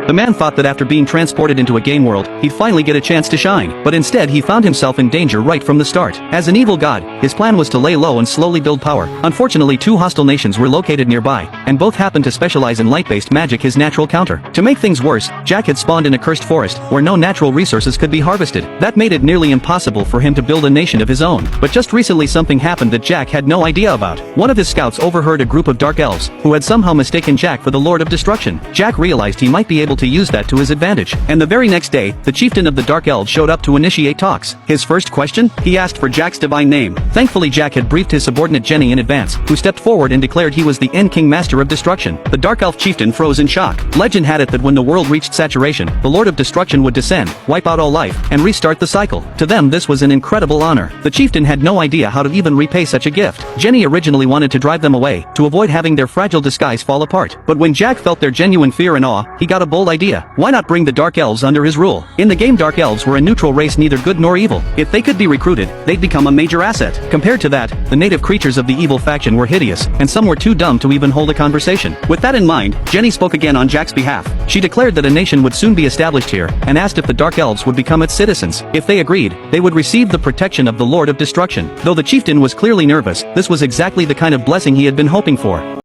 The man thought that after being transported into a game world, he'd finally get a chance to shine, but instead he found himself in danger right from the start. As an evil god, his plan was to lay low and slowly build power. Unfortunately, two hostile nations were located nearby, and both happened to specialize in light-based magic, his natural counter. To make things worse, Jack had spawned in a cursed forest, where no natural resources could be harvested. That made it nearly impossible for him to build a nation of his own. But just recently something happened that Jack had no idea about. One of his scouts overheard a group of dark elves, who had somehow mistaken Jack for the Lord of Destruction. Jack realized he might be able to use that to his advantage. And the very next day, the chieftain of the dark elves showed up to initiate talks. His first question? He asked for Jack's divine name. Thankfully, Jack had briefed his subordinate Jenny in advance, who stepped forward and declared he was the End King Master of Destruction. The dark elf chieftain froze in shock. Legend had it that when the world reached saturation, the Lord of Destruction would descend, wipe out all life, and restart the cycle. To them, this was an incredible honor. The chieftain had no idea how to even repay such a gift. Jenny originally wanted to drive them away, to avoid having their fragile disguise fall apart. But when Jack felt their genuine fear and awe, he got a bold idea. Why not bring the dark elves under his rule? In the game, dark elves were a neutral race, neither good nor evil. If they could be recruited, they'd become a major asset. Compared to that, the native creatures of the evil faction were hideous, and some were too dumb to even hold a conversation. With that in mind, Jenny spoke again on Jack's behalf. She declared that a nation would soon be established here, and asked if the dark elves would become its citizens. If they agreed, they would receive the protection of the Lord of Destruction. Though the chieftain was clearly nervous, this was exactly the kind of blessing he had been hoping for.